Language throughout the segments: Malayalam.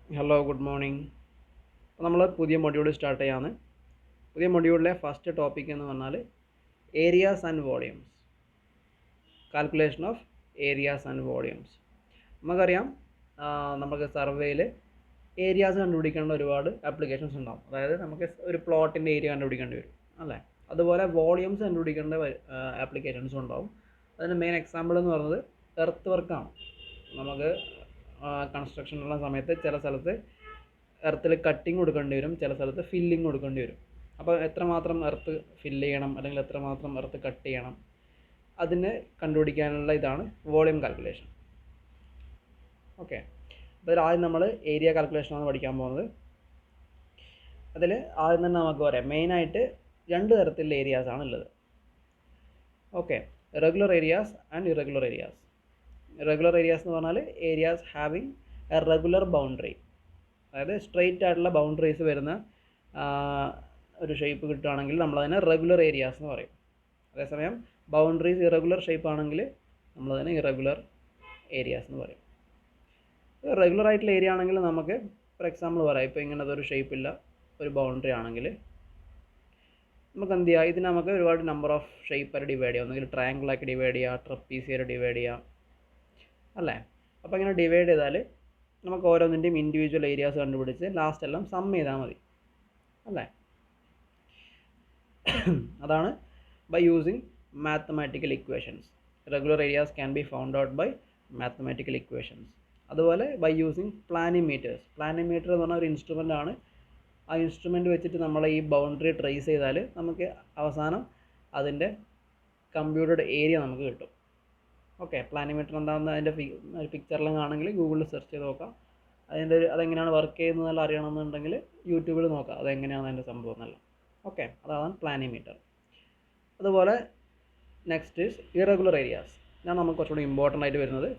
Hello good morning. നമ്മൾ പുതിയ മൊഡ്യൂൾ സ്റ്റാർട്ട് ചെയ്യാണ്. പുതിയ മൊഡ്യൂളിലെ ഫസ്റ്റ് ടോപ്പിക് എന്ന് പറഞ്ഞാൽ areas and volumes, calculation of areas and volumes. നമുക്കറിയാം, നമുക്ക് സർവേയിൽ ഏരിയാസ് കണ്ടുപിടിക്കേണ്ട ഒരുപാട് ആപ്ലിക്കേഷൻസ് ഉണ്ടാകും. അതായത് നമുക്ക് ഒരു പ്ലോട്ടിൻ്റെ ഏരിയ കണ്ടുപിടിക്കേണ്ടി വരും അല്ലേ. അതുപോലെ വോളിയൂംസ് കണ്ടുപിടിക്കേണ്ട ആപ്ലിക്കേഷൻസും ഉണ്ടാവും. അതിന് മെയിൻ എക്സാമ്പിൾ എന്ന് പറയുന്നത് എർത്ത് വർക്കാണ്. നമുക്ക് കൺസ്ട്രക്ഷനുള്ള സമയത്ത് ചില സ്ഥലത്ത് എർത്തിൽ കട്ടിങ് കൊടുക്കേണ്ടി വരും, ചില സ്ഥലത്ത് ഫില്ലിങ് കൊടുക്കേണ്ടി വരും. അപ്പോൾ എത്രമാത്രം എർത്ത് ഫില്ല് ചെയ്യണം അല്ലെങ്കിൽ എത്രമാത്രം എർത്ത് കട്ട് ചെയ്യണം, അതിന് കണ്ടുപിടിക്കാനുള്ള ഇതാണ് വോളിയം കാൽക്കുലേഷൻ. ഓക്കെ, അതിൽ ആദ്യം നമ്മൾ ഏരിയ കാൽക്കുലേഷനാണ് പഠിക്കാൻ പോകുന്നത്. അതിൽ ആദ്യം തന്നെ നമുക്ക് പറയാം, മെയിനായിട്ട് രണ്ട് തരത്തിലുള്ള ഏരിയാസാണ് ഉള്ളത്. Okay, regular areas and irregular areas. Regular areas എന്ന് പറഞ്ഞാൽ areas having A regular boundary, അതായത് സ്ട്രെയിറ്റ് ആയിട്ടുള്ള ബൗണ്ടറീസ് വരുന്ന ഒരു ഷേപ്പ് കിട്ടുകയാണെങ്കിൽ നമ്മളതിനെ റെഗുലർ ഏരിയാസ് എന്ന് പറയും. അതേസമയം ബൗണ്ടറീസ് ഇറഗുലർ ഷേപ്പ് ആണെങ്കിൽ നമ്മളതിനെ ഇറഗുലർ ഏരിയാസ് എന്ന് പറയും. റെഗുലർ ആയിട്ടുള്ള ഏരിയ ആണെങ്കിൽ നമുക്ക് ഫോർ എക്സാമ്പിൾ പറയാം, ഇപ്പോൾ ഇങ്ങനത്തെ ഒരു ഷേപ്പില്ല ഒരു ബൗണ്ടറി ആണെങ്കിൽ നമുക്ക് എന്ത് ചെയ്യാം, ഇതിന് നമുക്ക് ഒരുപാട് നമ്പർ ഓഫ് ഷേപ്പായിട്ട് ഡിവൈഡ് ചെയ്യാം. ഒന്നുകിൽ ട്രയാങ്കിളാക്കി ഡിവൈഡ് ചെയ്യുക, ട്രപ്പീസിയായിട്ട് ഡിവൈഡ് ചെയ്യാം അല്ലേ. അപ്പോൾ ഇങ്ങനെ ഡിവൈഡ് ചെയ്താൽ നമുക്ക് ഓരോന്നിൻ്റെയും ഇൻഡിവിജ്വൽ ഏരിയാസ് കണ്ടുപിടിച്ച് ലാസ്റ്റ് എല്ലാം സം ചെയ്താൽ മതി അല്ലേ. അതാണ് by using mathematical equations. Regular areas can be found out by mathematical equations. അതുപോലെ ബൈ യൂസിങ് പ്ലാനിമീറ്റേഴ്സ്. പ്ലാനിമീറ്റർ എന്ന് പറഞ്ഞാൽ ഒരു ഇൻസ്ട്രുമെൻ്റ് ആണ്. ആ ഇൻസ്ട്രുമെൻ്റ് വെച്ചിട്ട് നമ്മൾ ഈ ബൗണ്ടറി ട്രേസ് ചെയ്താൽ നമുക്ക് അവസാനം അതിൻ്റെ കമ്പ്യൂട്ടഡ് ഏരിയ നമുക്ക് കിട്ടും. ഓക്കെ, പ്ലാനിമീറ്റർ എന്താണെന്ന് അതിൻ്റെ പിക്ചറിലും ആണെങ്കിൽ ഗൂഗിളിൽ സെർച്ച് ചെയ്ത് നോക്കാം. അതെങ്ങനെയാണ് വർക്ക് ചെയ്യുന്നതെല്ലാം അറിയണമെന്നുണ്ടെങ്കിൽ യൂട്യൂബിൽ നോക്കാം അതെങ്ങനെയാണ് അതിൻ്റെ സംഭവം എന്നല്ല. ഓക്കെ, അതാണ് പ്ലാനിമീറ്റർ. അതുപോലെ നെക്സ്റ്റ് ഈസ് ഇറഗുലർ ഏരിയാസ്. ഞാൻ നമുക്ക് കുറച്ചുകൂടി ഇമ്പോർട്ടൻ്റ് ആയിട്ട് വരുന്നത്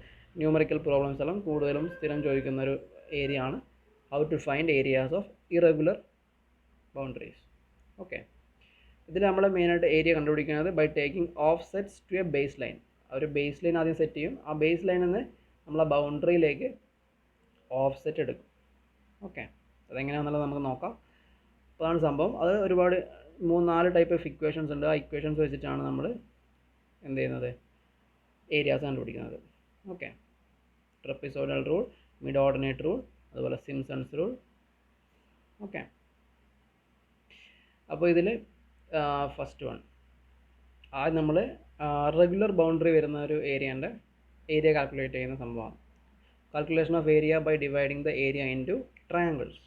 ന്യൂമറിക്കൽ പ്രോബ്ലംസ് എല്ലാം കൂടുതലും സ്ഥിരം ചോദിക്കുന്ന ഒരു ഏരിയ ആണ് how to find areas of irregular boundaries. Okay, ഇതിൽ നമ്മൾ മെയിനായിട്ട് ഏരിയ കണ്ടുപിടിക്കുന്നത് by taking offsets to a base line. ഒരു ബേസ് ലൈൻ ആദ്യം സെറ്റ് ചെയ്യും. ആ ബേസ് ലൈനിൽ നിന്ന് നമ്മൾ ആ ബൗണ്ടറിയിലേക്ക് ഓഫ് സെറ്റ് എടുക്കും. ഓക്കെ, അതെങ്ങനെയാണെന്നുള്ളത് നമുക്ക് നോക്കാം. അതാണ് സംഭവം. അത് ഒരുപാട് 3-4 ടൈപ്പ് ഓഫ് ഇക്വേഷൻസ് ഉണ്ട്. ആ ഇക്വേഷൻസ് വെച്ചിട്ടാണ് നമ്മൾ എന്ത് ചെയ്യുന്നത്, ഏരിയാസ് കണ്ടുപിടിക്കുന്നത്. Okay, trapezoidal rule, mid ordinate rule, അതുപോലെ സിംസൺസ് റൂൾ. ഓക്കെ, അപ്പോൾ ഇതിൽ ഫസ്റ്റ് വൺ ആദ്യം നമ്മൾ റെഗുലർ ബൗണ്ടറി വരുന്ന ഒരു ഏരിയൻ്റെ ഏരിയ കാൽക്കുലേറ്റ് ചെയ്യുന്ന സംഭവമാണ്. Calculation of area by dividing the area into triangles.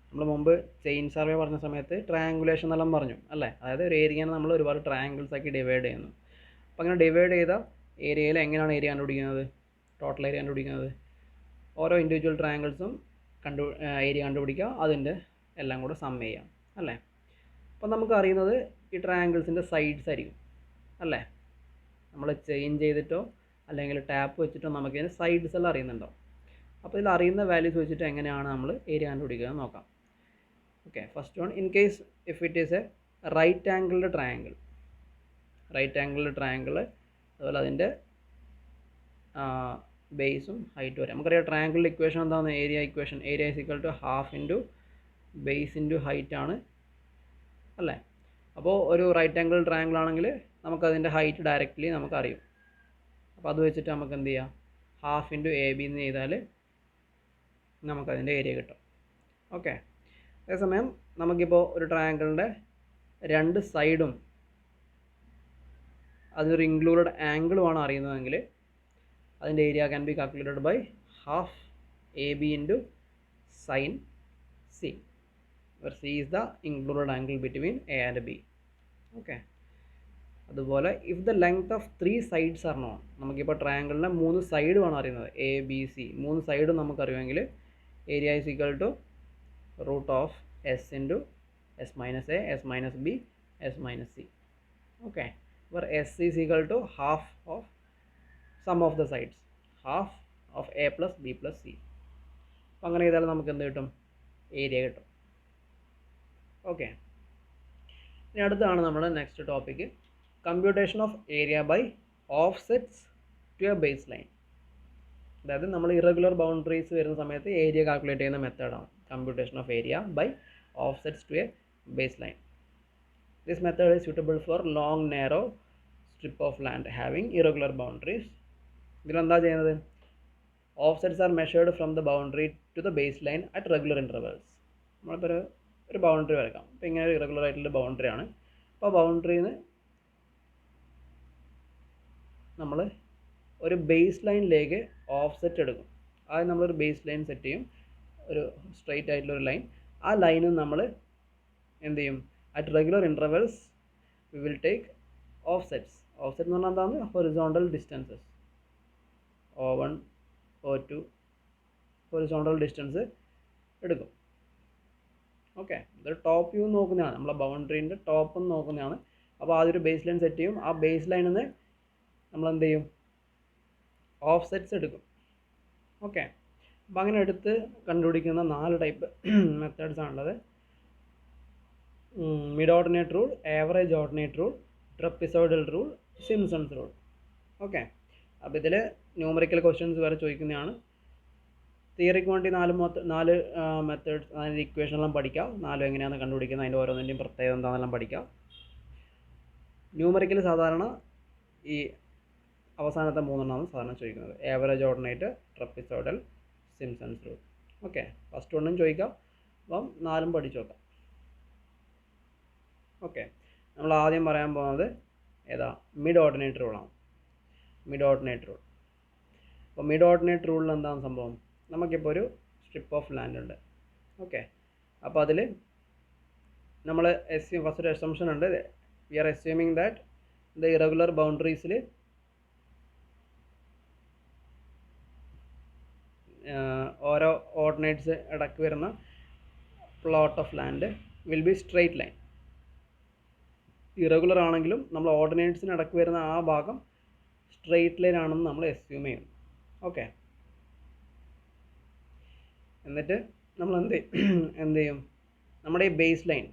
നമ്മൾ മുമ്പ് ചെയിൻ സർവേ പറഞ്ഞ സമയത്ത് ട്രയാങ്കുലേഷൻ എന്നെല്ലാം പറഞ്ഞു അല്ലേ. അതായത് ഒരു ഏരിയനെ നമ്മൾ ഒരുപാട് ട്രയാങ്കിൾസ് ആക്കി ഡിവൈഡ് ചെയ്യുന്നു. അപ്പോൾ അങ്ങനെ ഡിവൈഡ് ചെയ്ത ഏരിയയിൽ എങ്ങനെയാണ് ഏരിയ കണ്ടുപിടിക്കുന്നത്, ടോട്ടൽ ഏരിയ കണ്ടുപിടിക്കുന്നത്? ഓരോ ഇൻഡിവിജ്വൽ ട്രയാങ്കിൾസും ഏരിയ കണ്ടുപിടിക്കുക, അതിൻ്റെ എല്ലാം കൂടെ സം ചെയ്യാം അല്ലേ. അപ്പോൾ നമുക്ക് അറിയുന്നത് ഈ ട്രയാങ്കിൾസിൻ്റെ സൈഡ്സ് ആയിരിക്കും അല്ലേ. നമ്മൾ ചെയിൻ ചെയ്തിട്ടോ അല്ലെങ്കിൽ ടാപ്പ് വെച്ചിട്ടോ നമുക്കിതിന് സൈഡ്സ് എല്ലാം അറിയുന്നുണ്ടോ. അപ്പോൾ ഇതിൽ അറിയുന്ന വാല്യൂസ് വെച്ചിട്ട് എങ്ങനെയാണ് നമ്മൾ ഏരിയ കണ്ടുപിടിക്കുക എന്ന് നോക്കാം. Okay, first one, in case if it is a right angled triangle. Right angled triangle, അതുപോലെ അതിൻ്റെ ബേസും ഹൈറ്റ് വരെ. നമുക്കറിയാം ട്രയാങ്കിളിൻ്റെ ഇക്വേഷൻ എന്താണ്, area equation. Area is equal to half into base into height ആണ് അല്ലേ. അപ്പോൾ ഒരു റൈറ്റ് ആംഗിൾ ട്രയാങ്കിൾ ആണെങ്കിൽ നമുക്കതിൻ്റെ ഹൈറ്റ് ഡയറക്റ്റ്ലി നമുക്കറിയും. അപ്പോൾ അത് വെച്ചിട്ട് നമുക്ക് എന്ത് ചെയ്യാം, ഹാഫ് ഇൻറ്റു എ ബി എന്ന് ചെയ്താൽ നമുക്കതിൻ്റെ ഏരിയ കിട്ടും. ഓക്കെ, അതേസമയം നമുക്കിപ്പോൾ ഒരു ട്രയാങ്കിളിൻ്റെ രണ്ട് സൈഡും അതൊരു ഇൻക്ലൂഡഡ് ആംഗിളുമാണ് അറിയുന്നതെങ്കിൽ അതിൻ്റെ area can be calculated by half A B into sine C, where C is the included angle between A and B. Okay, അതുപോലെ if the length of 3 sides are known. നമുക്കിപ്പോൾ ട്രയാങ്കിളിൻ്റെ 3 സൈഡുമാണ് അറിയുന്നത്, എ ബി സി. 3 സൈഡും നമുക്കറിയുമെങ്കിൽ area is equal to root of s into s minus a, s minus b, s minus c. Okay, where s is equal to half of sum of the sides, half of a plus b plus c. അപ്പോൾ അങ്ങനെ ചെയ്താൽ നമുക്ക് എന്ത് കിട്ടും, ഏരിയ കിട്ടും. ഓക്കെ, ഇനി അടുത്താണ് നമ്മുടെ next topic, computation of area by offsets to a base line. അതായത് നമ്മൾ ഇറഗുലർ ബൗണ്ടറീസ് വരുന്ന സമയത്ത് ഏരിയ കാൽക്കുലേറ്റ് ചെയ്യുന്ന മെത്തേഡാണ് computation of area by offsets to a base line. This method is suitable for long narrow strip of land having irregular boundaries. ഇതിലെന്താ ചെയ്യുന്നത്? Offsets are measured from the boundary to the base line at regular intervals. നമ്മളിപ്പോൾ ഒരു ബൗണ്ടറി വരക്കാം. അപ്പോൾ ഇങ്ങനെ ഒരു ഇറഗുലർ ആയിട്ടുള്ള ബൗണ്ടറിയാണ്. അപ്പോൾ ബൗണ്ടറിയിൽ നിന്ന് നമ്മൾ ഒരു ബേസ് ലൈനിലേക്ക് ഓഫ്സെറ്റ് എടുക്കും. ആദ്യം നമ്മളൊരു ബേസ് ലൈൻ സെറ്റ് ചെയ്യും, ഒരു സ്ട്രെയിറ്റ് ആയിട്ടുള്ള ഒരു ലൈൻ. ആ ലൈനിൽ നമ്മൾ എന്ത് ചെയ്യും? At regular intervals we will take offsets. Offset എന്ന് പറഞ്ഞാൽ എന്താണ്? Horizontal distances O1 O2 horizontal distance എടുക്കും. ഓക്കെ, ഇത് ടോപ്പ് വ്യൂ നോക്കുന്നതാണ്, നമ്മളെ ബൗണ്ടറീൻ്റെ ടോപ്പ് നോക്കുന്നതാണ്. അപ്പോൾ ആദ്യം ഒരു ബേസ് ലൈൻ സെറ്റ് ചെയ്യും. ആ ബേസ് ലൈനിൽ നിന്ന് നമ്മൾ എന്ത് ചെയ്യും? ഓഫ്സെറ്റ്സ് എടുക്കും. ഓക്കെ, അപ്പോൾ അങ്ങനെ എടുത്ത് കണ്ടുപിടിക്കുന്ന 4 ടൈപ്പ് മെത്തേഡ്സ് ആണുള്ളത്. Mid ordinate rule, average ordinate rule, trapezoidal rule, Simpson's rule. Okay, അപ്പോൾ ഇതിൽ ന്യൂമറിക്കൽ ക്വസ്റ്റ്യൻസ് വരെ ചോദിക്കുന്നതാണ്. തിയറിക്ക് വേണ്ടി 4 മെത്തേഡ്സ്, അതിൻ്റെ ഇക്വേഷനെല്ലാം പഠിക്കാം. 4 എങ്ങനെയാണെന്ന് കണ്ടുപിടിക്കുന്നത്, അതിൻ്റെ ഓരോന്നിൻ്റെയും പ്രത്യേകത എന്താണെന്നെല്ലാം പഠിക്കാം. ന്യൂമറിക്കൽ സാധാരണ ഈ അവസാനത്തെ 3 സാധാരണ ചോദിക്കുന്നത്: average ordinate, trapezoidal, Simpson's rule. Okay, first 1 ചോദിക്കാം. അപ്പം 4 പഠിച്ചു നോക്കാം. ഓക്കെ, നമ്മൾ ആദ്യം പറയാൻ പോകുന്നത് ഏതാ? മിഡ് ഓർഡിനേറ്റ് റൂളാണ്. Mid ordinate rule. അപ്പോൾ മിഡ് ഓർഡിനേറ്റ് റൂളിൽ എന്താണ് സംഭവം? നമുക്കിപ്പോൾ ഒരു സ്ട്രിപ്പ് ഓഫ് ലാൻഡ് ഉണ്ട്. ഓക്കെ, അപ്പോൾ അതിൽ നമ്മൾ ഫസ്റ്റ് ഒരു അസംഷൻ ഉണ്ട്. We are assuming that the irregular ബൗണ്ടറീസിൽ ഓരോ ഓർഡിനേറ്റ്സ് ഇടയ്ക്ക് വരുന്ന plot of land will be straight line. Irregular ആണെങ്കിലും നമ്മൾ ഓർഡിനേറ്റ്സിന് ഇടയ്ക്ക് വരുന്ന ആ ഭാഗം സ്ട്രെയിറ്റ് ലൈൻ ആണെന്ന് നമ്മൾ അസ്യൂം ചെയ്യും. ഓക്കെ, എന്നിട്ട് നമ്മൾ എന്ത് ചെയ്യും? നമ്മുടെ ഈ ബേസ് ലൈൻ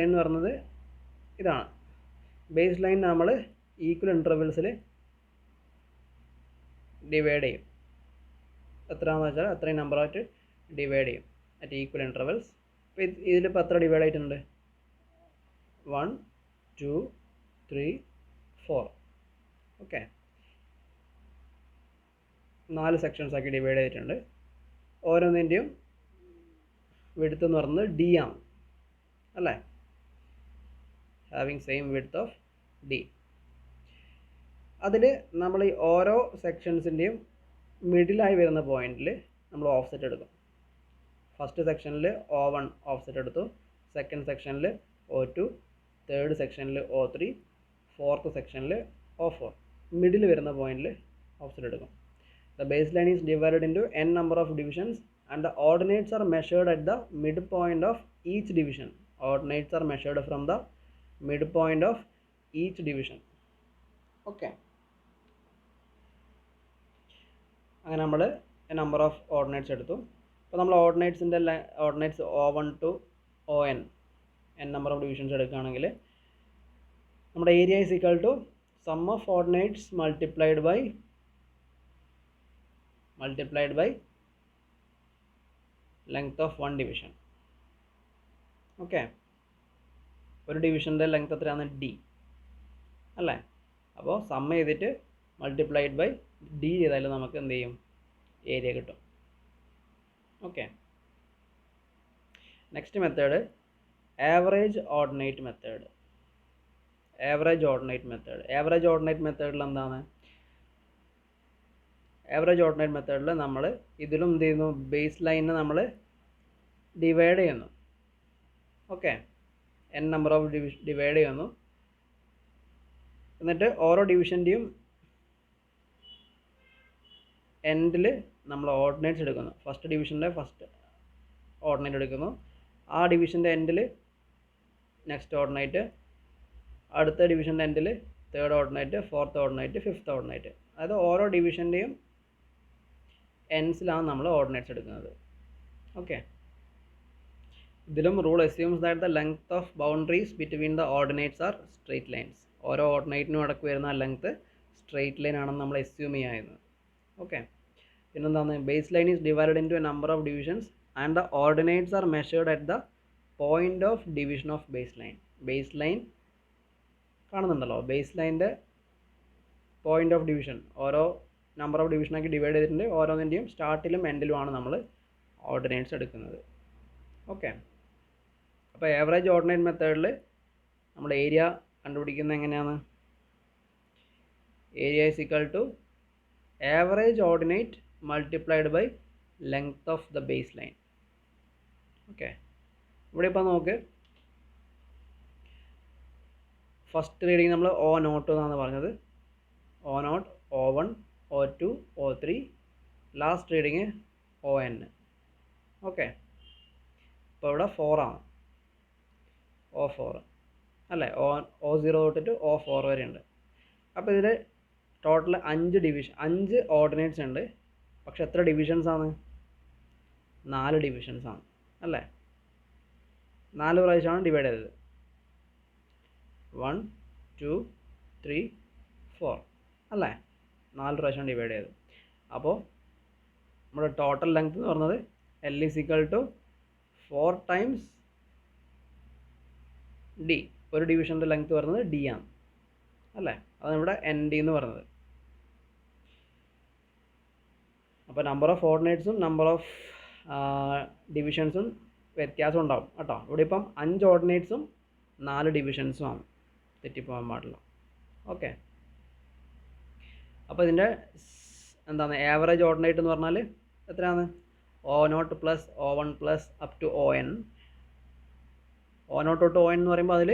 എന്ന് പറയുന്നത് ഇതാണ്. ബേസ് ലൈൻ നമ്മൾ ഈക്വൽ ഇൻ്റർവെൽസിൽ ഡിവൈഡ് ചെയ്യും. എത്രയാണെന്ന് വെച്ചാൽ അത്രയും നമ്പറായിട്ട് ഡിവൈഡ് ചെയ്യും അറ്റ് ഈക്വൽ ഇൻ്റർവെൽസ്. അപ്പോൾ ഇതിലിപ്പോൾ എത്ര ഡിവൈഡ് ആയിട്ടുണ്ട്? 1 2 3 4. ഓക്കെ, 4 സെക്ഷൻസ് ആക്കി ഡിവൈഡ് ചെയ്തിട്ടുണ്ട്. ഓരോന്നിൻ്റെയും വിഡ്ത്ത് എന്ന് പറയുന്നത് D ആണ്, അല്ലേ? Having same width of D. അതിൽ നമ്മൾ ഈ ഓരോ സെക്ഷൻസിൻ്റെയും മിഡിലായി വരുന്ന പോയിന്റിൽ നമ്മൾ ഓഫ്സെറ്റ് എടുക്കും. ഫസ്റ്റ് സെക്ഷനിൽ O1 ഓഫ്സെറ്റ് എടുത്തു, സെക്കൻഡ് സെക്ഷനിൽ O2, തേർഡ് സെക്ഷനിൽ O3, ഫോർത്ത് സെക്ഷനിൽ O4. മിഡിൽ വരുന്ന പോയിന്റിൽ ഓഫ്സെറ്റ് എടുക്കും. The baseline is divided into n number of divisions and the ordinates are measured at the midpoint of each division. Ordinates are measured from the midpoint of each division. Okay. അങ്ങനെ നമ്മൾ നമ്പർ ഓഫ് ഓർഡിനേറ്റ്സ് എടുത്തു. അപ്പോൾ നമ്മൾ ഓർഡിനേറ്റ്സിൻ്റെ ordinates O1 to ON number of divisions എടുക്കുകയാണെങ്കിൽ നമ്മുടെ area is equal to sum of ordinates multiplied by length of 1 division. Okay, ഒരു ഡിവിഷൻ്റെ ലെങ്ത് എത്രയാണ്? D അല്ലേ? അപ്പോൾ സം ചെയ്തിട്ട് മൾട്ടിപ്ലൈഡ് ബൈ D ചെയ്താൽ നമുക്ക് എന്ത് ചെയ്യും? ഏരിയ കിട്ടും. Okay, next method average ordinate method. Average ordinate മെത്തേഡിൽ എന്താണ്? ആവറേജ് ഓർഡിനേറ്റ് മെത്തേഡിൽ നമ്മൾ ഇതിലും എന്ത് ചെയ്യുന്നു? ബേസ് ലൈനിനെ നമ്മൾ ഡിവൈഡ് ചെയ്യുന്നു. Okay, n number of divide ചെയ്യുന്നു. എന്നിട്ട് ഓരോ ഡിവിഷൻ്റെയും എൻഡിൽ നമ്മൾ ഓർഡിനേറ്റ്സ് എടുക്കുന്നു. ഫസ്റ്റ് ഡിവിഷൻ്റെ ഫസ്റ്റ് ഓർഡിനേറ്റ് എടുക്കുന്നു. ആ ഡിവിഷൻ്റെ എൻഡിൽ നെക്സ്റ്റ് ഓർഡിനേറ്റ്, അടുത്ത ഡിവിഷൻ്റെ എൻഡിൽ third ordinate, fourth ordinate, fifth ordinate. അതായത് ഓരോ ഡിവിഷൻ്റെയും എൻഡ്സിലാണ് നമ്മൾ ഓർഡിനേറ്റ്സ് എടുക്കുന്നത്. ഓക്കെ, ഇതിലും rule assumes that the length of boundaries between the ordinates are straight lines. ഓരോ ഓർഡിനേറ്റിനും ഇടയ്ക്ക് വരുന്ന ലെങ്ത് സ്ട്രെയിറ്റ് ലൈൻ ആണെന്ന് നമ്മൾ എസ്യൂം ചെയ്യാമായിരുന്നു. ഓക്കെ, പിന്നെന്താണ്, base line is divided into a number of divisions and the ordinates are measured at the point of division of base line. Base line കാണുന്നുണ്ടല്ലോ, ബേസ് ലൈൻ്റെ പോയിന്റ് ഓഫ് ഡിവിഷൻ ഓരോ നമ്പർ ഓഫ് ഡിവിഷനാക്കി ഡിവൈഡ് ചെയ്തിട്ടുണ്ട്. ഓരോന്നിൻ്റെയും സ്റ്റാർട്ടിലും എൻഡിലുമാണ് നമ്മൾ ഓർഡിനേറ്റ്സ് എടുക്കുന്നത്. ഓക്കെ, അപ്പോൾ ആവറേജ് ഓർഡിനേറ്റ് മെത്തേഡിൽ നമ്മൾ ഏരിയ കണ്ടുപിടിക്കുന്നത് എങ്ങനെയാണ്? Area is equal to average ordinate multiplied by length of the base line. Okay, ഇവിടെ ഇപ്പോൾ നോക്ക്, ഫസ്റ്റ് റീഡിങ് നമ്മൾ O0 എന്നാണ് പറഞ്ഞത്. O0, O1, O2, O3, last reading ON. Okay, ഇപ്പോൾ ഇവിടെ 4 ആണ്, O4 അല്ലേ, O0 തൊട്ടിട്ട് O4 വരെ ഉണ്ട്. അപ്പോൾ ഇതിൽ ടോട്ടൽ 5 ഓർഡിനേറ്റ്സ് ഉണ്ട്. പക്ഷെ എത്ര ഡിവിഷൻസ് ആണ്? 4 ഡിവിഷൻസ് ആണ് അല്ലേ. 4 പ്രാവശ്യമാണ് ഡിവൈഡ് ചെയ്തത്. 1, 2, 3, 4 അല്ലേ, 4 പ്രാവശ്യമാണ് ഡിവൈഡ് ചെയ്തത്. അപ്പോൾ നമ്മുടെ ടോട്ടൽ ലെങ്ത് എന്ന് പറഞ്ഞത് L is equal to 4 times D. ഒരു ഡിവിഷൻ്റെ ലെങ്ത് പറയുന്നത് D ആണ് അല്ലേ, അതാണ് ഇവിടെ ND എന്ന് പറയുന്നത്. അപ്പോൾ നമ്പർ ഓഫ് ഓർഡിനേറ്റ്സും നമ്പർ ഓഫ് ഡിവിഷൻസും വ്യത്യാസം ഉണ്ടാവും കേട്ടോ. ഇവിടെ ഇപ്പം 5 ഓർഡിനേറ്റ്സും 4 ഡിവിഷൻസും ആണ്, തെറ്റിപ്പോകാൻ പാടില്ല. ഓക്കെ, അപ്പോൾ ഇതിൻ്റെ എന്താണ് ആവറേജ് ഓർഡിനേറ്റ് എന്ന് പറഞ്ഞാൽ എത്രയാണ്? O0 plus O1 plus up to ON. O0 തൊട്ട് ON എന്ന് പറയുമ്പോൾ അതിൽ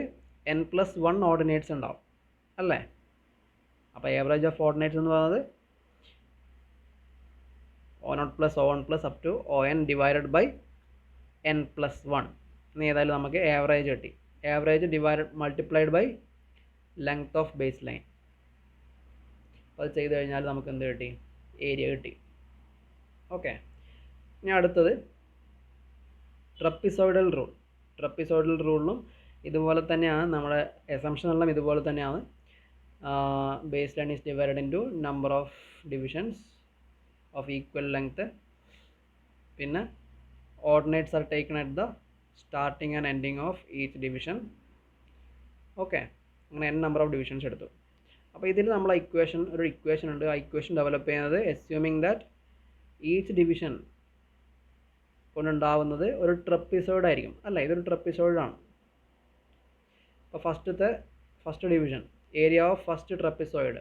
N+1 ഓർഡിനേറ്റ്സ് ഉണ്ടാവും അല്ലേ. അപ്പോൾ ആവറേജ് ഓഫ് ഓർഡിനേറ്റ്സ് എന്ന് പറയുന്നത് O0 plus O1 plus up to ON divided by N+1 എന്ന് ഏതായാലും നമുക്ക് ആവറേജ് കിട്ടി. Average divided multiplied by length of base line. അത് ചെയ്ത് കഴിഞ്ഞാൽ നമുക്ക് എന്ത് കിട്ടി? ഏരിയ കിട്ടി. ഓക്കെ, ഇനി അടുത്തത് ട്രപ്പിസോയിഡൽ റൂൾ. ട്രപ്പിസോയിഡൽ റൂളിലും ഇതുപോലെ തന്നെയാണ്, നമ്മുടെ അസംഷൻ എല്ലാം ഇതുപോലെ തന്നെയാണ്. Base line is divided into number of divisions of equal length. പിന്നെ ordinates are taken at the starting and ending of each division. Okay, അങ്ങനെ n നമ്പർ ഓഫ് ഡിവിഷൻസ് എടുത്തു. അപ്പോൾ ഇതിൽ നമ്മൾ ഒരു ഇക്വേഷൻ ഉണ്ട്. ആ ഇക്വേഷൻ ഡെവലപ്പ് ചെയ്യുന്നത് അസ്യൂമിങ് ദാറ്റ് ഈച്ച് ഡിവിഷൻ കൊണ്ടുണ്ടാവുന്നത് ഒരു ട്രപ്പിസോയിഡ് ആയിരിക്കും അല്ല. ഇതൊരു ട്രപ്പിസോയിഡാണ്. അപ്പോൾ first division area of first trapezoid.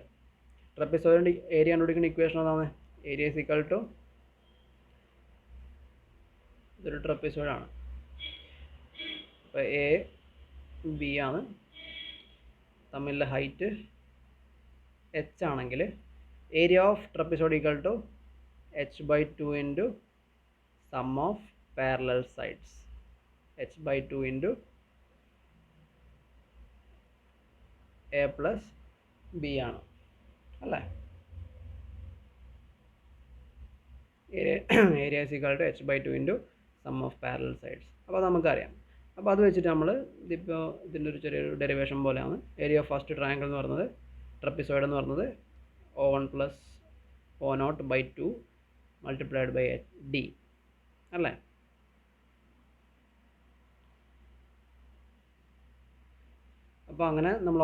ട്രപ്പിസോയിഡിൻ്റെ ഏരിയ കണ്ടുപിടിക്കുന്ന ഇക്വേഷൻ അതാണ്. ഏരിയ ഈസ് ഈക്വൽ ടു, ഇതൊരു ട്രപ്പിസോയിഡാണ്. അപ്പോൾ A, B ആണ്, തമ്മിലുള്ള ഹൈറ്റ് h ആണെങ്കിൽ ഏരിയ ഓഫ് ട്രപ്പിസോയിഡ് equal to h/2 into sum of parallel sides. h/2 into A plus B ആണ് അല്ലേ. Area is equal to h/2 into sum of parallel sides. അപ്പോൾ നമുക്കറിയാം. അപ്പോൾ അത് വെച്ചിട്ട് നമ്മൾ ഇതിപ്പോൾ ഇതിൻ്റെ ഒരു ചെറിയൊരു ഡെറിവേഷൻ പോലെയാണ്. ഏരിയ ഓഫ് ഫസ്റ്റ് ട്രയാങ്കിൾ എന്ന് പറയുന്നത്, ട്രപ്പിസോയിഡ് എന്ന് പറയുന്നത് O1 plus O0/2 multiplied by D അല്ലേ. അപ്പോൾ അങ്ങനെ നമ്മൾ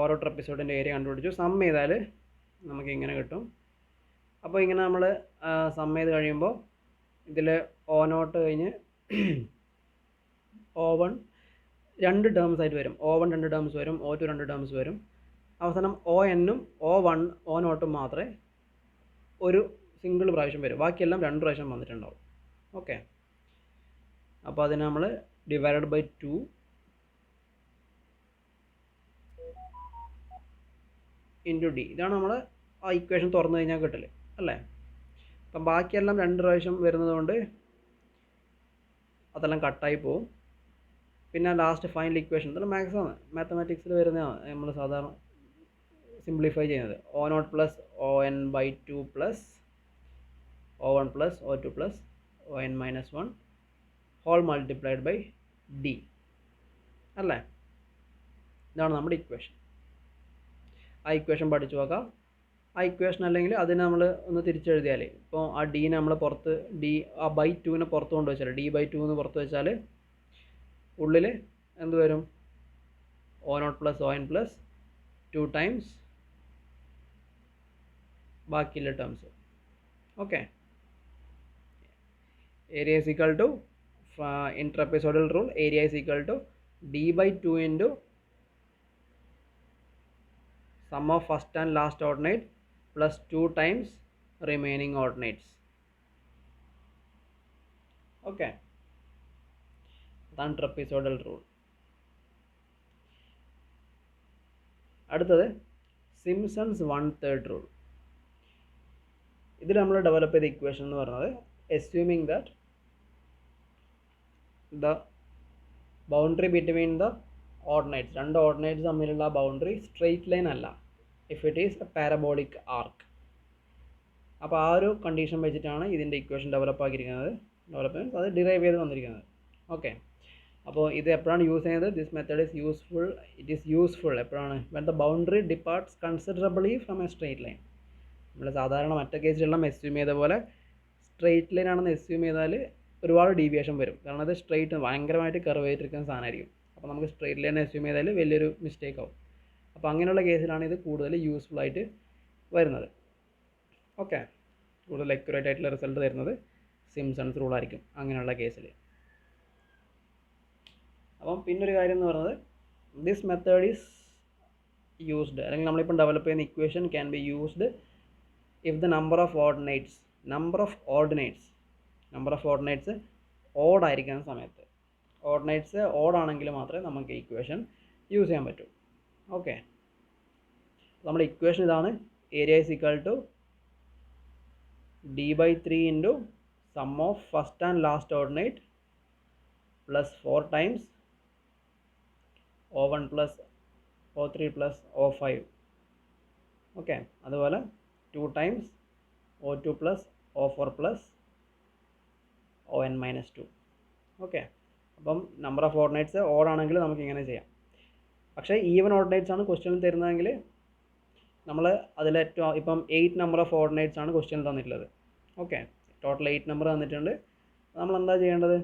ഓരോ ട്രപ്പിസോയിഡിൻ്റെ ഏരിയ കണ്ടുപിടിച്ചു. സം ചെയ്താൽ നമുക്ക് ഇങ്ങനെ കിട്ടും. അപ്പോൾ ഇങ്ങനെ നമ്മൾ സം ചെയ്ത് കഴിയുമ്പോൾ ഇതിൽ O0 കഴിഞ്ഞ് O1 2 ടേംസ് ആയിട്ട് വരും. O1 2 ടേംസ് വരും, O2 2 ടേംസ് വരും. അവസാനം ONഉം O0 മാത്രമേ ഒരു സിംഗിൾ പ്രാവശ്യം വരും. ബാക്കിയെല്ലാം 2 പ്രാവശ്യം വന്നിട്ടുണ്ടാവും. ഓക്കെ, അപ്പോൾ അതിന് നമ്മൾ ഡിവൈഡഡ് ബൈ 2 ഇൻറ്റു D. ഇതാണ് നമ്മൾ ആ ഇക്വേഷൻ തുറന്നു കഴിഞ്ഞാൽ കിട്ടല് അല്ലേ. അപ്പം ബാക്കിയെല്ലാം 2 പ്രാവശ്യം വരുന്നത് കൊണ്ട് അതെല്ലാം കട്ടായി പോവും. പിന്നെ ലാസ്റ്റ് ഫൈനൽ ഇക്വേഷൻ ഇതെല്ലാം മാത്തമാറ്റിക്സിൽ വരുന്നതാണ്. നമ്മൾ സാധാരണ സിംപ്ലിഫൈ ചെയ്യുന്നത് O0 plus ON/2 plus O1 plus O2 plus ON-1 whole multiplied by D അല്ലേ. ഇതാണ് നമ്മുടെ ഇക്വേഷൻ. ആ ഇക്വേഷൻ പഠിച്ചു നോക്കാം. ആ ഇക്വേഷൻ അല്ലെങ്കിൽ അതിനെ നമ്മൾ ഒന്ന് തിരിച്ചെഴുതിയാൽ, ഇപ്പോൾ ആ ഡീനെ നമ്മൾ പുറത്ത് ആ ബൈ ടുവിനെ പുറത്ത് കൊണ്ട് വെച്ചാൽ d/2 എന്ന് പുറത്ത് വെച്ചാൽ ഉള്ളിൽ എന്ത് വരും? O0 + On + 2 ടൈംസ് ബാക്കിയുള്ള terms. Okay, area is equal to in trapezoidal rule area is equal to d/2 into sum of first and last ordinate plus 2 times remaining ordinates. Okay, അതാണ് ട്രപ്പീസോഡൽ റൂൾ. അടുത്തത് സിംസൺസ് 1/3 റൂൾ. ഇതിൽ നമ്മൾ ഡെവലപ്പ് ചെയ്ത ഇക്വേഷൻ എന്ന് പറയുന്നത് assuming that the boundary between the ordinates, രണ്ട് ordinates തമ്മിലുള്ള ബൗണ്ടറി സ്ട്രെയിറ്റ് ലൈൻ അല്ല, if it is a parabolic arc. അപ്പോൾ ആ ഒരു കണ്ടീഷൻ വെച്ചിട്ടാണ് ഇതിൻ്റെ ഇക്വേഷൻ ഡെവലപ്പ് ആക്കിയിരിക്കുന്നത്. ഡെവലപ്മെൻറ്റ് അത് ഡിറൈവ് ചെയ്ത് വന്നിരിക്കുന്നത്. ഓക്കെ, അപ്പോൾ ഇത് എപ്പോഴാണ് യൂസ് ചെയ്യുന്നത്? This method is useful. It is useful എപ്പോഴാണ്? When the boundary departs considerably from a straight line. നമ്മൾ സാധാരണ മറ്റേ കേസിലെല്ലാം എസ്യൂം ചെയ്ത പോലെ സ്ട്രെയിറ്റ് ലൈൻ ആണെന്ന് എസ്യൂം ചെയ്താൽ ഒരുപാട് ഡീവിയേഷൻ വരും. കാരണം അത് സ്ട്രെയിറ്റ് ഭയങ്കരമായിട്ട് കർവ് ചെയ്തിരിക്കുന്ന സാധനമായിരിക്കും. അപ്പോൾ നമുക്ക് സ്ട്രെയിറ്റ് ലൈൻ എസ്യൂം ചെയ്താൽ വലിയൊരു മിസ്റ്റേക്ക് ആവും. അപ്പോൾ അങ്ങനെയുള്ള കേസിലാണ് ഇത് കൂടുതൽ യൂസ്ഫുൾ ആയിട്ട് വരുന്നത്. ഓക്കെ, കൂടുതൽ അക്യുറേറ്റ് ആയിട്ടുള്ള റിസൾട്ട് തരുന്നത് സിംസൺസ് റൂൾ ആയിരിക്കും അങ്ങനെയുള്ള കേസിൽ. അപ്പം പിന്നൊരു കാര്യം എന്ന് പറയുന്നത് ദിസ് മെത്തേഡ് ഈസ് യൂസ്ഡ്, അല്ലെങ്കിൽ നമ്മളിപ്പം ഡെവലപ്പ് ചെയ്യുന്ന equation can be used if the number of ordinates odd ആയിരിക്കുന്ന സമയത്ത്. ഓർഡിനേറ്റ്സ് ഓഡ് ആണെങ്കിൽ മാത്രമേ നമുക്ക് ഇക്വേഷൻ യൂസ് ചെയ്യാൻ പറ്റൂ. ഓക്കെ, നമ്മുടെ ഇക്വേഷൻ ഇതാണ്. Area is equal to d/3 into sum of first and last ordinate plus 4 times O1 plus O3 plus O5. Okay, അതുപോലെ 2 times O2 plus O4 plus On-2. Okay, അപ്പം നമ്പർ ഓഫ് ഓർഡിനേറ്റ്സ് ഓഡ് ആണെങ്കിൽ നമുക്ക് ഇങ്ങനെ ചെയ്യാം. പക്ഷേ ഈവൻ ഓർഡിനേറ്റ്സ് ആണ് ക്വസ്റ്റ്യനിൽ തരുന്നതെങ്കിൽ നമ്മൾ അതിലേറ്റവും ഇപ്പം 8 നമ്പർ ഓഫ് ഓർഡിനേറ്റ്സ് ആണ് ക്വസ്റ്റ്യൻ തന്നിട്ടുള്ളത്. ഓക്കെ, ടോട്ടൽ 8 നമ്പർ തന്നിട്ടുണ്ട്. നമ്മൾ എന്താ ചെയ്യേണ്ടത്?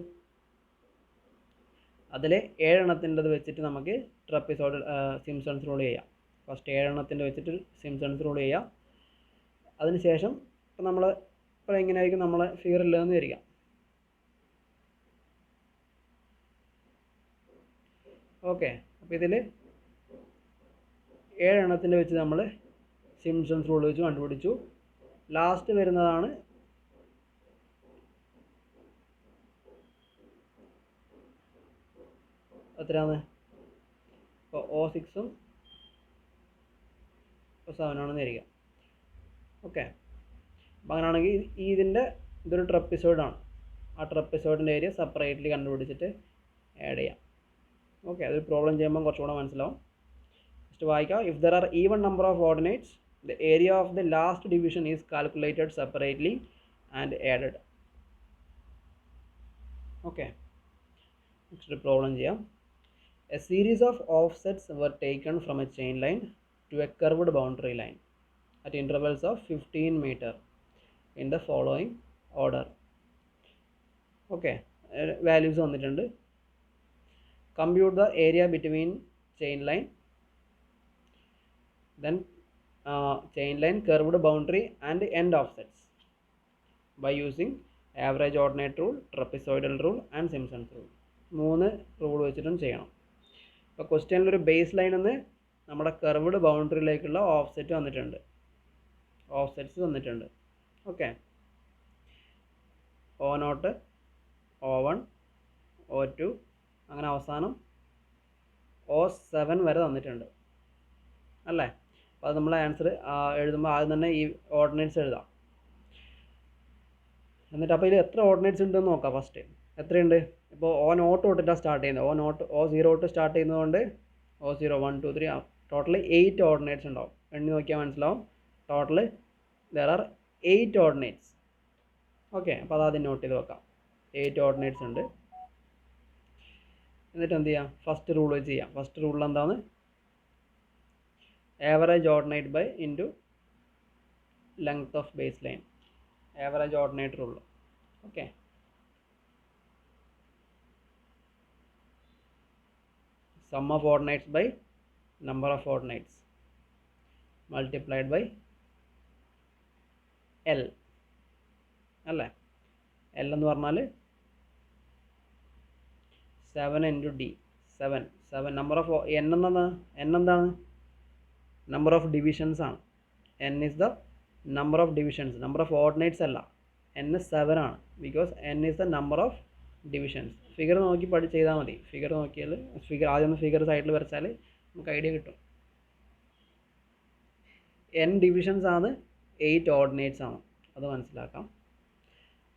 അതിൽ 7 എണ്ണത്തിൻ്റെത് വെച്ചിട്ട് നമുക്ക് ട്രപ്പീസോഡൽ സിംസൺസ് റൂൾ ചെയ്യാം. ഫസ്റ്റ് 7 എണ്ണത്തിൻ്റെ വെച്ചിട്ട് സിംസൺസ് റൂൾ ചെയ്യാം. അതിനുശേഷം ഇപ്പം നമ്മൾ ഇപ്പോൾ എങ്ങനെയായിരിക്കും നമ്മൾ ഫിഗർ ഇല്ലതെന്ന് വിചാരിക്കാം. ഓക്കെ, അപ്പോൾ ഇതിൽ 7 എണ്ണത്തിൻ്റെ വെച്ച് നമ്മൾ സിംസൺസ് റൂൾ വെച്ച് കണ്ടുപിടിച്ചു. ലാസ്റ്റ് വരുന്നതാണ് എത്രയാണ്? ഇപ്പോൾ O6ഉം O7 ആണെന്ന് വിചാരിക്കാം. ഓക്കെ, അപ്പോൾ അങ്ങനെയാണെങ്കിൽ ഇതൊരു ട്രപ്പീസോയിഡാണ്. ആ ട്രപ്പീസോയിഡിൻ്റെ ഏരിയ സെപ്പറേറ്റ്ലി കണ്ടുപിടിച്ചിട്ട് ആഡ് ചെയ്യാം. ഓക്കെ, അതൊരു പ്രോബ്ലം ചെയ്യുമ്പോൾ കുറച്ചുകൂടെ മനസ്സിലാവും. ജസ്റ്റ് വായിക്കാം. If there are even number of ordinates the area of the last division is calculated separately and added. Okay, next problem ചെയ്യാം. A series of offsets were taken from a chain line to a curved boundary line at intervals of 15 meter in the following order. Okay, values തന്നിട്ടുണ്ട്. Compute the area between chain line, then chain line, curved boundary and end offsets by using average ordinate rule, trapezoidal rule and Simpson's rule. 3 rule വെച്ചിട്ടും ചെയ്യണം. ഇപ്പോൾ ക്വസ്റ്റ്യനിലൊരു ബേസ് ലൈനിൽ നിന്ന് നമ്മുടെ കർവ്ഡ് ബൗണ്ടറിയിലേക്കുള്ള ഓഫ്സെറ്റ് തന്നിട്ടുണ്ട്, ഓഫ്സെറ്റ്സ് തന്നിട്ടുണ്ട്. ഓക്കെ, O0, O1, O2 അങ്ങനെ അവസാനം O7 വരെ തന്നിട്ടുണ്ട് അല്ലേ? അപ്പോൾ അത് നമ്മൾ ആൻസർ എഴുതുമ്പോൾ ആദ്യം തന്നെ ഈ ഓർഡിനേറ്റ്സ് എഴുതാം. എന്നിട്ട് അപ്പോൾ ഇതിൽ എത്ര ഓർഡിനേറ്റ്സ് ഉണ്ടെന്ന് നോക്കാം. ഫസ്റ്റ് എത്രയുണ്ട്? ഇപ്പോൾ O0 തൊട്ടിട്ടാണ് സ്റ്റാർട്ട് ചെയ്യുന്നത്. O0 തൊട്ട് സ്റ്റാർട്ട് ചെയ്യുന്നതുകൊണ്ട് O0, 1, 2, 3 ടോട്ടൽ 8 ഓർഡിനേറ്റ്സ് ഉണ്ടാവും. എണ്ണി നോക്കിയാൽ മനസ്സിലാവും. Total there are 8 ordinates. Okay, അപ്പോൾ അത് ആദ്യം നോട്ട് ചെയ്ത് വെക്കാം. 8 ഓർഡിനേറ്റ്സ് ഉണ്ട്. എന്നിട്ട് എന്ത് ചെയ്യാം? ഫസ്റ്റ് റൂൾ വെച്ച് ചെയ്യാം. ഫസ്റ്റ് റൂളിൽ എന്താണ്? Average ordinate by into length of base line, average ordinate rule. Okay, sum of ordinates by number of ordinates multiplied by L അല്ലേ. L എന്ന് പറഞ്ഞാൽ 7 into D, 7 number of n എന്താണ് നമ്പർ ഓഫ് ഡിവിഷൻസ് ആണ്. n is the number of divisions, number of ordinates അല്ല. n 7 ആണ്, because n is the number of divisions. Figure നോക്കി ചെയ്താൽ മതി. ഫിഗർ നോക്കിയാൽ ആദ്യം ഫിഗർ സൈഡിൽ വരച്ചാൽ നമുക്ക് ഐഡിയ കിട്ടും. n ഡിവിഷൻസ് ആണ്, 8 ഓർഡിനേറ്റ്സ് ആണ്, അത് മനസ്സിലാക്കാം.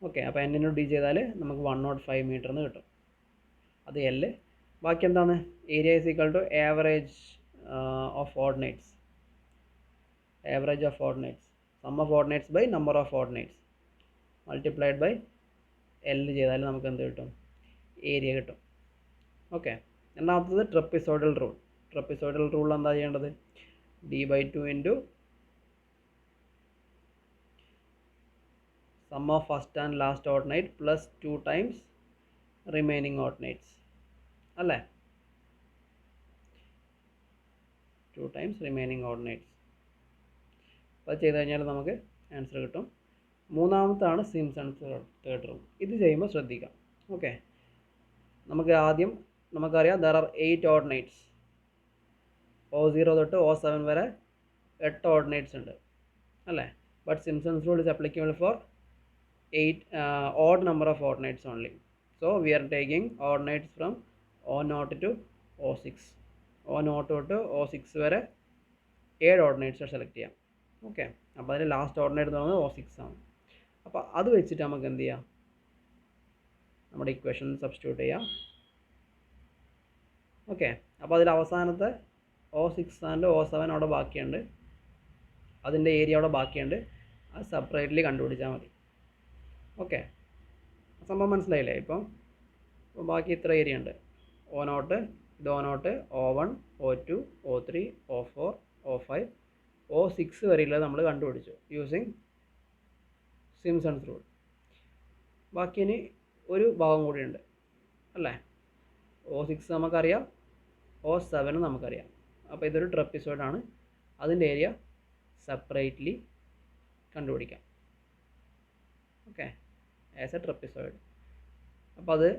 ഓക്കെ, അപ്പോൾ n ഇൻറ്റു ഡി ചെയ്താൽ നമുക്ക് 105 മീറ്റർ എന്ന് കിട്ടും. അത് L. ബാക്കി എന്താണ്? Area is equal to average of ordinates, average of ordinates, sum of ordinates by number of ordinates multiplied by L ചെയ്താൽ നമുക്ക് എന്ത് കിട്ടും? ഏരിയ കിട്ടും. ഓക്കെ, രണ്ടാമത്തത് ട്രപ്പിസോയിഡൽ റൂൾ. ട്രപ്പിസോയിഡൽ റൂൾ എന്താ ചെയ്യേണ്ടത്? d/2 into sum of first and last ordinate plus 2 times remaining ordinates അല്ലേ, 2 ടൈംസ് റിമൈനിങ് ഓർഡിനേറ്റ്സ്. അത് ചെയ്ത് കഴിഞ്ഞാൽ നമുക്ക് ആൻസർ കിട്ടും. മൂന്നാമത്താണ് സിംപ്സൺസ് തേർഡ് റൂൾ. ഇത് ചെയ്യുമ്പോൾ ശ്രദ്ധിക്കാം. ഓക്കെ, നമുക്ക് ആദ്യം നമുക്കറിയാം ദർ ആർ 8 ഓർഡിനേറ്റ്സ്. O0 തൊട്ട് O7 വരെ 8 ഓർഡിനേറ്റ്സ് ഉണ്ട് അല്ലേ. But Simpson's rule is applicable for 8 odd number of ordinates only. So we are taking ordinates from O0 to O6. O0 തൊട്ട് O6 വരെ 7 ഓർഡിനേറ്റ്സ് സെലക്ട് ചെയ്യാം. ഓക്കെ, അപ്പോൾ അതിൽ ലാസ്റ്റ് ഓർഡിനേറ്റ് എന്ന് പറയുന്നത് O6 ആണ്. അപ്പോൾ അത് വെച്ചിട്ട് നമുക്ക് എന്ത് ചെയ്യാം? നമ്മുടെ ഇക്വേഷൻ സബ്സ്റ്റിറ്റ്യൂട്ട് ചെയ്യാം. ഓക്കെ, അപ്പോൾ അതിൽ അവസാനത്തെ O6 ആൻഡ് O7 അവിടെ ബാക്കിയുണ്ട്, അതിൻ്റെ ഏരിയ അവിടെ ബാക്കിയുണ്ട്. അത് സെപ്പറേറ്റ്ലി കണ്ടുപിടിച്ചാൽ മതി. ഓക്കെ, സംഭവം മനസ്സിലായില്ലേ? ഇപ്പം ബാക്കി ഇത്ര ഏരിയ ഉണ്ട്. O0, ഇത് O0, O1, O2, O3, O4, O5, O6 വരെയുള്ളത് നമ്മൾ കണ്ടുപിടിച്ചു യൂസിങ് സിംപ്സൺസ് റൂൾ. ബാക്കി ഇനി ഒരു ഭാഗം കൂടിയുണ്ട് അല്ലേ. O6 നമുക്കറിയാം, O7 നമുക്കറിയാം. അപ്പോൾ ഇതൊരു ട്രപ്പിസോയിഡാണ്, അതിൻ്റെ ഏരിയ സെപ്പറേറ്റ്ലി കണ്ടുപിടിക്കാം. Okay, as A trapezoid. അപ്പോൾ അത്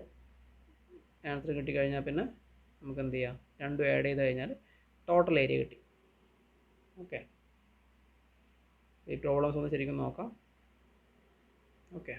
ആൻസർ കിട്ടിക്കഴിഞ്ഞാൽ പിന്നെ നമുക്ക് എന്ത് ചെയ്യാം? രണ്ടും ആഡ് ചെയ്ത് കഴിഞ്ഞാൽ ടോട്ടൽ ഏരിയ കിട്ടി. ഓക്കെ, ഈ പ്രോബ്ലംസ് ഒന്ന് ശരിക്കും നോക്കാം. ഓക്കെ.